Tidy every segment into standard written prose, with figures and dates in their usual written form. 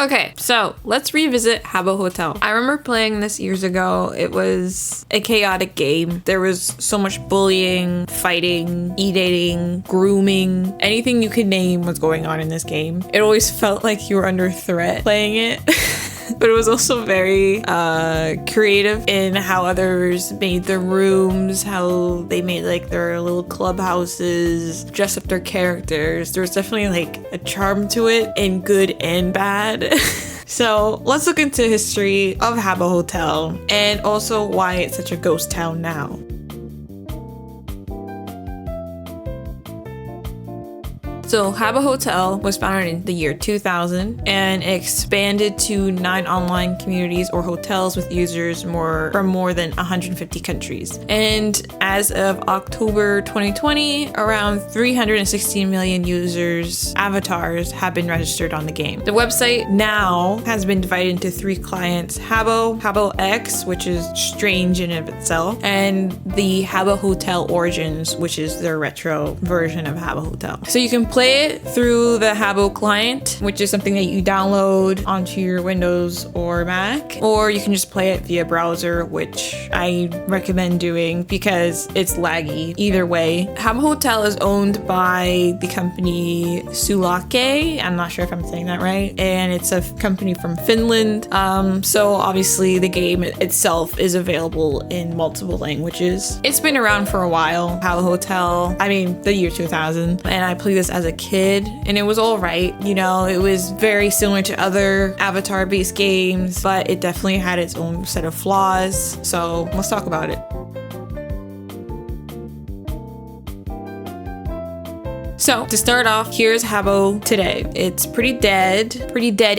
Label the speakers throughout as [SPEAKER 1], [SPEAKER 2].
[SPEAKER 1] Okay, so let's revisit Habbo Hotel. I remember playing this years ago. It was a chaotic game. There was so much bullying, fighting, e-dating, grooming. Anything you could name was going on in this game. It always felt like you were under threat playing it. But it was also very creative in how others made their rooms, how they made like their little clubhouses, dress up their characters. There was definitely like a charm to it in good and bad. So let's look into history of Habbo Hotel and also why it's such a ghost town now. So Habbo Hotel was founded in the year 2000 and expanded to 9 online communities or hotels with users from more than 150 countries. And as of October 2020, around 316 million users' avatars have been registered on the game. The website now has been divided into 3 clients: Habbo X, which is strange in and of itself, and the Habbo Hotel Origins, which is their retro version of Habbo Hotel. So you can play it through the Habbo client, which is something that you download onto your Windows or Mac, or you can just play it via browser, which I recommend doing because it's laggy. Either way, Habbo Hotel is owned by the company Sulake. I'm not sure if I'm saying that right, and it's a company from Finland. So obviously the game itself is available in multiple languages. It's been around for a while, Habbo Hotel. I mean, the year 2000, and I played this as a kid and it was all right. You know, it was very similar to other avatar based games, but it definitely had its own set of flaws. So let's talk about it. So to start off, here's Habbo today. It's pretty dead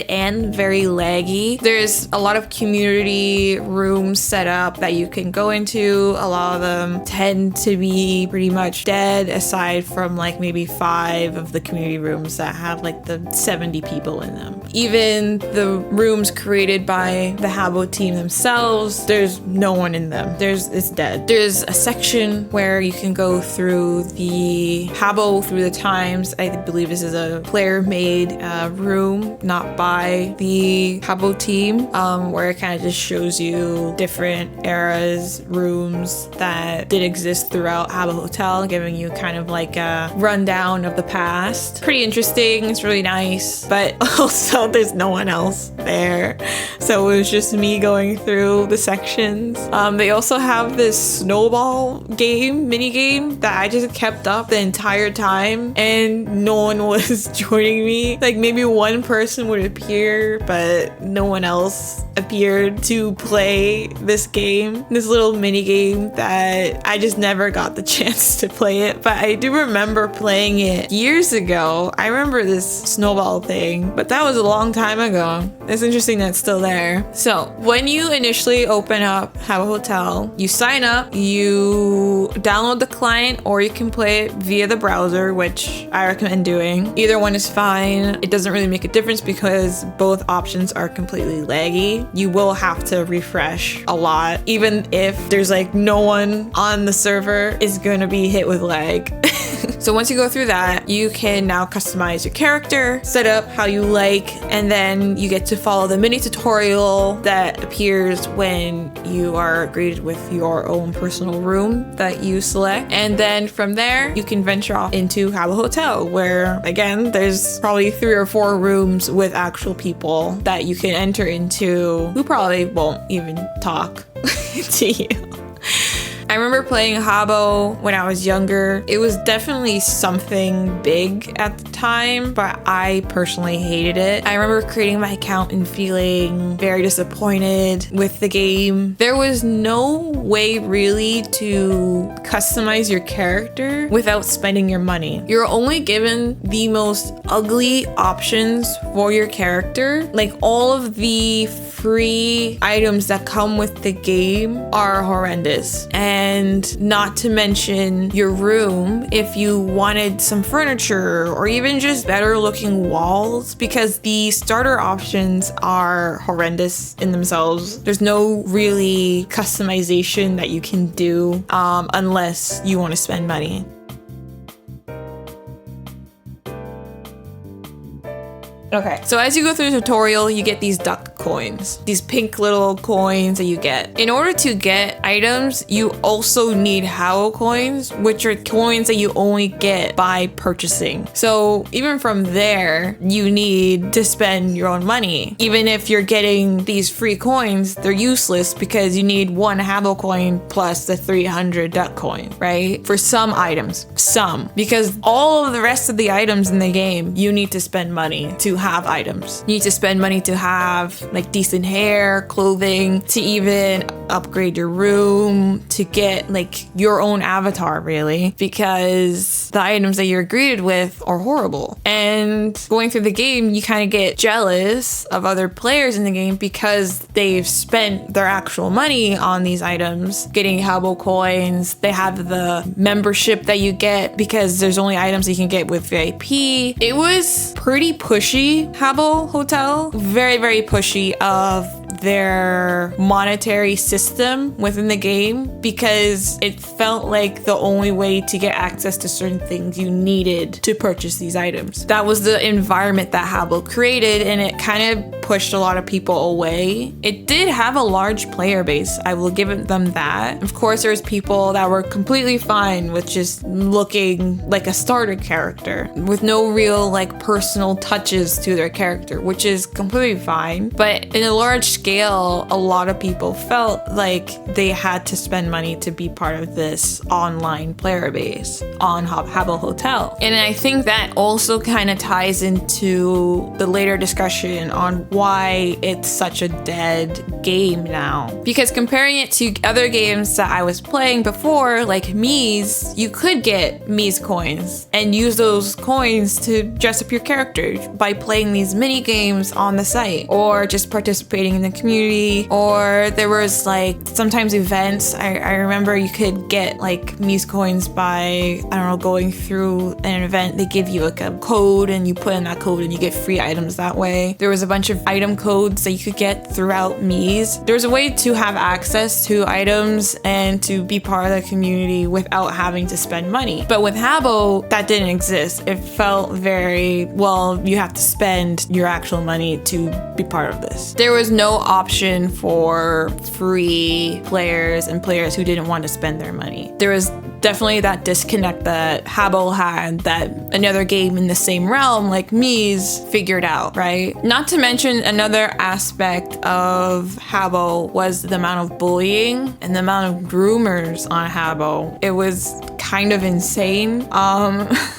[SPEAKER 1] and very laggy. There's a lot of community rooms set up that you can go into. A lot of them tend to be pretty much dead, aside from like maybe 5 of the community rooms that have like the 70 people in them. Even the rooms created by the Habbo team themselves, there's no one in them. It's dead. There's a section where you can go through the Habbo through the times. I believe this is a player-made room, not by the Habbo team, where it kind of just shows you different eras, rooms that did exist throughout Habbo Hotel, giving you kind of like a rundown of the past. Pretty interesting. It's really nice, but also there's no one else there, so it was just me going through the sections. They also have this snowball mini game that I just kept up the entire time, and no one was joining me. Like maybe one person would appear, but no one else appeared to play this game, this little mini game that I just never got the chance to play it. But I do remember playing it years ago. I remember this snowball thing, but that was a long time ago. It's interesting that it's still there. So when you initially open up Habbo Hotel, you sign up, you download the client, or you can play it via the browser, which I recommend doing. Either one is fine. It doesn't really make a difference because both options are completely laggy. You will have to refresh a lot. Even if there's like no one on the server, is gonna be hit with lag. So once you go through that, you can now customize your character, set up how you like, and then you get to follow the mini tutorial that appears when you are greeted with your own personal room that you select. And then from there, you can venture off into Habbo Hotel, where again, there's probably 3 or 4 rooms with actual people that you can enter into who probably won't even talk to you. I remember playing Habbo when I was younger. It was definitely something big at the time, but I personally hated it. I remember creating my account and feeling very disappointed with the game. There was no way really to customize your character without spending your money. You're only given the most ugly options for your character. Like all of the free items that come with the game are horrendous. And not to mention your room, if you wanted some furniture or even just better looking walls, because the starter options are horrendous in themselves. There's no really customization that you can do unless you want to spend money. Okay, so as you go through the tutorial, you get these duck coins, these pink little coins that you get. In order to get items, you also need Habbo coins, which are coins that you only get by purchasing. So even from there, you need to spend your own money. Even if you're getting these free coins, they're useless because you need one Habbo coin plus the 300 duck coin, right? For some items, because all of the rest of the items in the game, you need to spend money to have items. You need to spend money to have like decent hair, clothing, to even upgrade your room, to get like your own avatar, really, because the items that you're greeted with are horrible. And going through the game, you kind of get jealous of other players in the game because they've spent their actual money on these items, getting Habbo coins. They have the membership that you get because there's only items that you can get with VIP. It was pretty pushy, Habbo Hotel. Very, very pushy of their monetary system within the game because it felt like the only way to get access to certain things you needed to purchase these items. That was the environment that Habbo created, and it kind of pushed a lot of people away. It did have a large player base, I will give them that. Of course, there's people that were completely fine with just looking like a starter character with no real like personal touches to their character, which is completely fine. But in a large scale, a lot of people felt like they had to spend money to be part of this online player base on Habbo Hotel. And I think that also kind of ties into the later discussion on why it's such a dead game now. Because comparing it to other games that I was playing before, like Mies, you could get Mies coins and use those coins to dress up your character by playing these mini games on the site or just participating in the community. Or there was like sometimes events. I remember you could get like Mies coins by, I don't know, going through an event. They give you like a code and you put in that code and you get free items that way. There was a bunch of item codes that you could get throughout Mies. There was a way to have access to items and to be part of the community without having to spend money. But with Habbo, that didn't exist. It felt very, well, you have to spend your actual money to be part of this. There was no option for free players and players who didn't want to spend their money. There was definitely that disconnect that Habbo had that another game in the same realm like Mies figured out, right? Not to mention another aspect of Habbo was the amount of bullying and the amount of groomers on Habbo. It was kind of insane.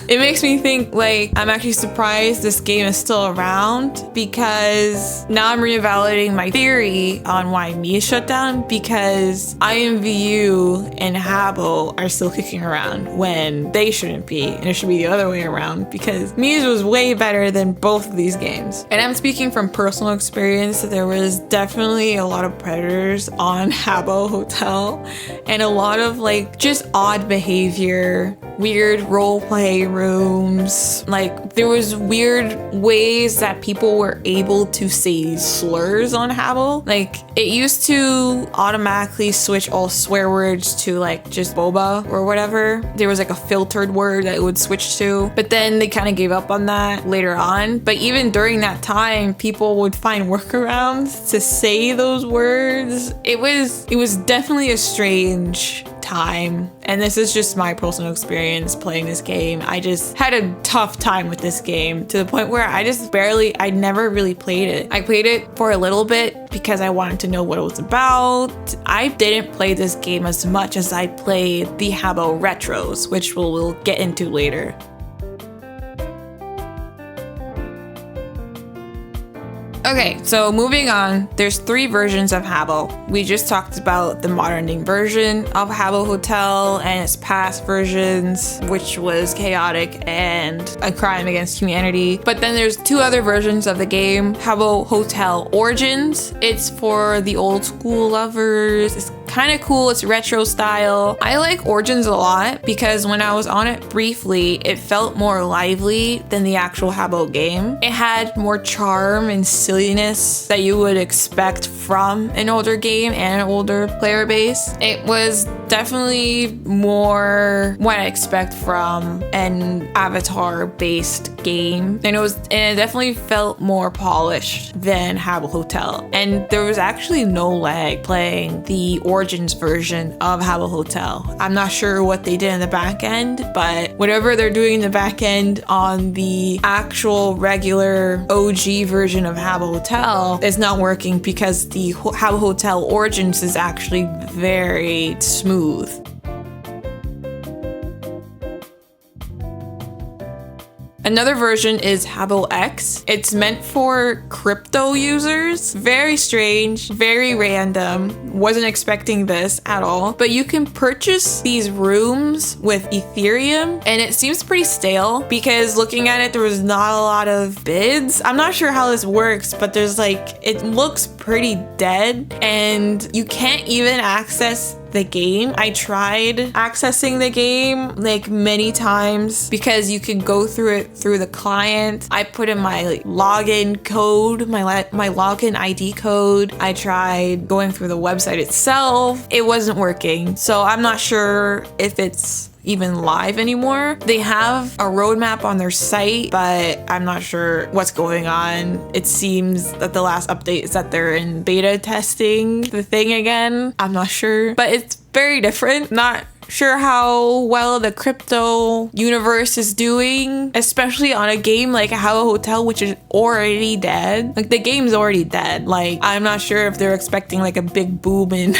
[SPEAKER 1] It makes me think like I'm actually surprised this game is still around because now I'm revalidating my theory on why Mies shut down because IMVU and Habbo are still kicking around when they shouldn't be, and it should be the other way around because Mies was way better than both of these games. And I'm speaking from personal experience. There was definitely a lot of predators on Habbo Hotel and a lot of like just odd behavior, weird role play rooms. Like there was weird ways that people were able to say slurs on Habbo. Like it used to automatically switch all swear words to like just boba or whatever. There was like a filtered word that it would switch to, but then they kind of gave up on that later on. But even during that time, people would find workarounds to say those words. It was definitely a strange time, and this is just my personal experience playing this game. I just had a tough time with this game to the point where I never really played it. I played it for a little bit because I wanted to know what it was about. I didn't play this game as much as I played the Habbo retros, which we'll get into later. Okay, so moving on, there's 3 versions of Habbo. We just talked about the modern day version of Habbo Hotel and its past versions, which was chaotic and a crime against humanity. But then there's 2 other versions of the game, Habbo Hotel Origins. It's for the old school lovers. It's kind of cool. It's retro style. I like Origins a lot because when I was on it briefly, it felt more lively than the actual Habbo game. It had more charm and silliness that you would expect from an older game and an older player base. It was definitely more what I expect from an avatar-based game, and it definitely felt more polished than Habbo Hotel. And there was actually no lag playing the Origins version of Habbo Hotel. I'm not sure what they did in the back end, but whatever they're doing in the back end on the actual regular OG version of Habbo Hotel is not working, because the Habbo Hotel Origins is actually very smooth. Another version is Habbo X. It's meant for crypto users. Very strange, very random. Wasn't expecting this at all. But you can purchase these rooms with Ethereum, and it seems pretty stale because looking at it, there was not a lot of bids. I'm not sure how this works, but there's like, it looks pretty dead, and you can't even access the game. I tried accessing the game like many times because you can go through it through the client. I put in my login code, my login ID code. I tried going through the website itself. It wasn't working. So I'm not sure if it's even live anymore. They have a roadmap on their site, but I'm not sure what's going on. It seems that the last update is that they're in beta testing the thing again. I'm not sure, but it's very different. Not sure how well the crypto universe is doing, especially on a game like Habbo Hotel, which is already dead. Like, the game's already dead. Like, I'm not sure if they're expecting like a big boom in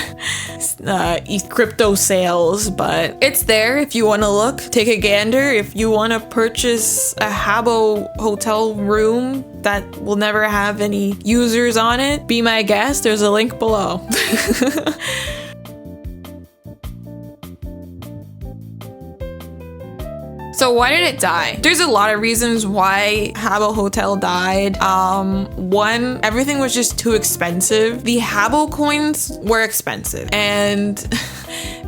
[SPEAKER 1] crypto sales, but it's there if you want to look. Take a gander. If you want to purchase a Habbo Hotel room that will never have any users on it, be my guest. There's a link below. So why did it die? There's a lot of reasons why Habbo Hotel died. One, everything was just too expensive. The Habbo coins were expensive, and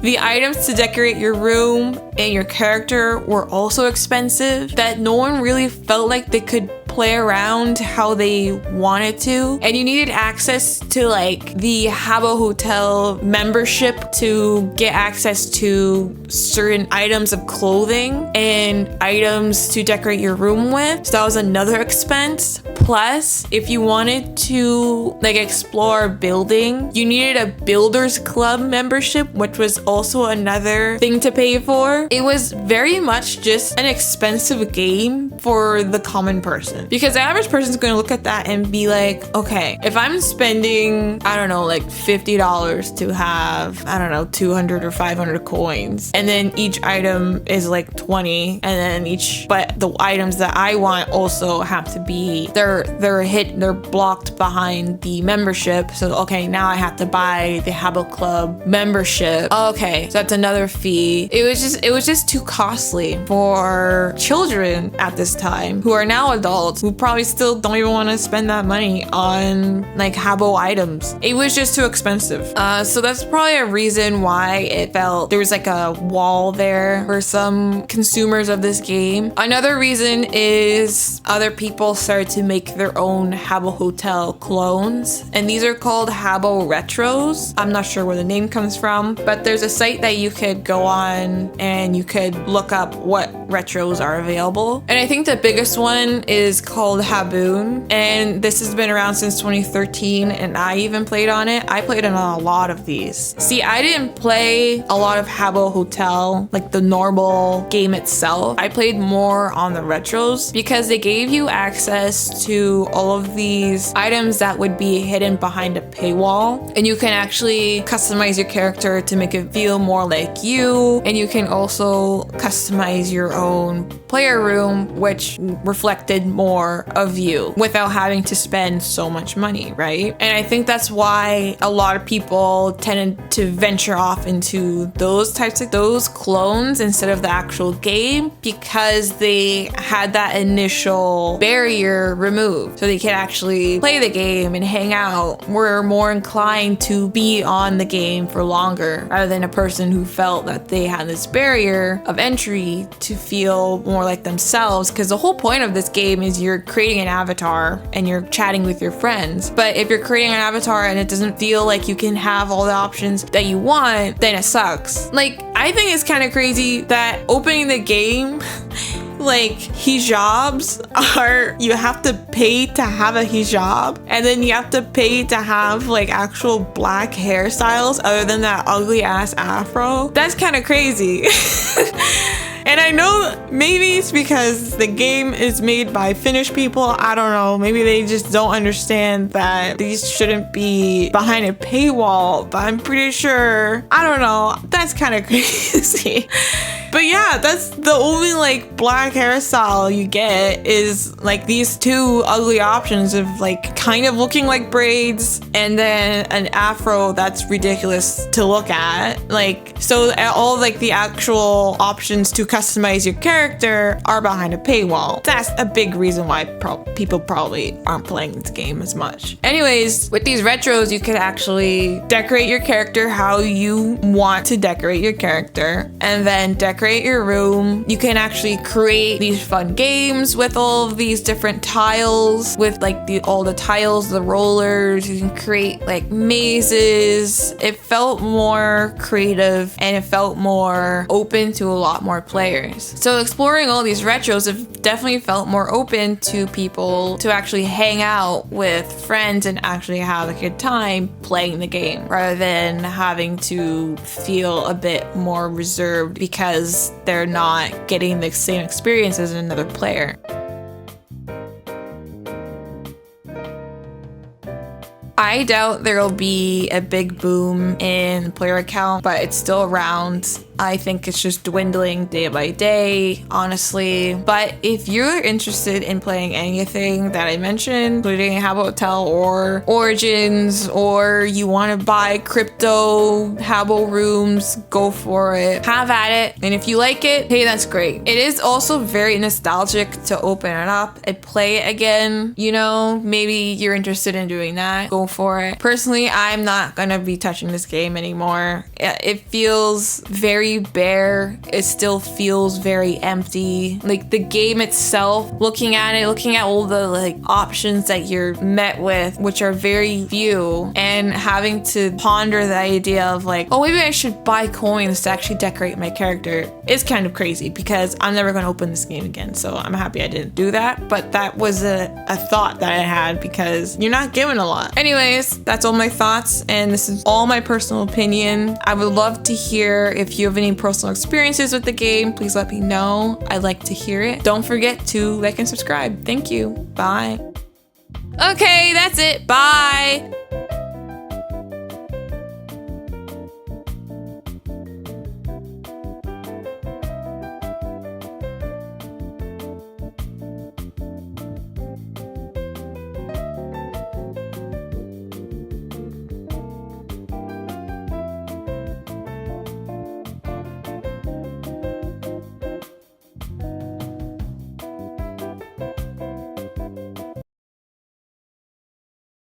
[SPEAKER 1] the items to decorate your room and your character were also expensive, that no one really felt like they could play around how they wanted to. And you needed access to like the Habbo Hotel membership to get access to certain items of clothing and items to decorate your room with. So that was another expense. Plus, if you wanted to like explore building, you needed a builders club membership, which was also another thing to pay for. It was very much just an expensive game for the common person, because the average person is going to look at that and be like, okay, if I'm spending, I don't know, like $50 to have, I don't know, 200 or 500 coins, and then each item is like 20, and then but the items that I want also have to be, they're blocked behind the membership. So okay, now I have to buy the Habbo Club membership. Okay, so that's another fee. It was just too costly for children at this time, who are now adults, who probably still don't even want to spend that money on like Habbo items. It was just too expensive. So that's probably a reason why it felt there was like a wall there for some consumers of this game. Another reason is other people started to make their own Habbo Hotel clones, and these are called Habbo Retros. I'm not sure where the name comes from, but there's a site that you could go on and you could look up what retros are available. And I think the biggest one is called Habbo, and this has been around since 2013, and I even played on it. I played on a lot of these. See, I didn't play a lot of Habbo Hotel, like the normal game itself. I played more on the retros because they gave you access to all of these items that would be hidden behind a paywall, and you can actually customize your character to make it feel more like you, and you can also customize your own player room, which reflected more of you without having to spend so much money, right? And I think that's why a lot of people tended to venture off into those types of those clones instead of the actual game, because they had that initial barrier removed, so they can actually play the game and hang out. We're more inclined to be on the game for longer, rather than a person who felt that they had this barrier of entry to feel more like themselves, because the whole point of this game is you're creating an avatar and you're chatting with your friends. But if you're creating an avatar and it doesn't feel like you can have all the options that you want, then it sucks. Like, I think it's kind of crazy that opening the game like hijabs are, you have to pay to have a hijab, and then you have to pay to have like actual black hairstyles other than that ugly ass afro. That's kind of crazy. And I know maybe it's because the game is made by Finnish people. I don't know. Maybe they just don't understand that these shouldn't be behind a paywall, but I'm pretty sure, I don't know. That's kind of crazy. But yeah, that's the only like black hairstyle you get is like these two ugly options of like kind of looking like braids and then an afro that's ridiculous to look at. Like, so all like the actual options to customize your character are behind a paywall. That's a big reason why people probably aren't playing this game as much. Anyways, with these retros, you can actually decorate your character how you want to decorate your character, and then decorate your room. You can actually create these fun games with all of these different tiles, with like all the tiles, the rollers. You can create like mazes. It felt more creative and it felt more open to a lot more players. So exploring all these retros have definitely felt more open to people to actually hang out with friends and actually have a good time playing the game, rather than having to feel a bit more reserved because they're not getting the same experience as another player. I doubt there'll be a big boom in player account, but it's still around. I think it's just dwindling day by day, honestly. But if you're interested in playing anything that I mentioned, including Habbo Hotel or Origins, or you want to buy crypto Habbo rooms, go for it. Have at it. And if you like it, hey, that's great. It is also very nostalgic to open it up and play it again. You know, maybe you're interested in doing that. Go for it. Personally, I'm not gonna be touching this game anymore. It feels very bare. It still feels very empty. Like the game itself, looking at all the like options that you're met with, which are very few, and having to ponder the idea of like, oh, maybe I should buy coins to actually decorate my character, is kind of crazy because I'm never gonna open this game again. So I'm happy I didn't do that. But that was a thought that I had because you're not given a lot. Anyways, that's all my thoughts, and this is all my personal opinion. I would love to hear if you have any personal experiences with the game. Please let me know. I'd like to hear it. Don't forget to like and subscribe. Thank you. Bye. Okay, that's it. Bye.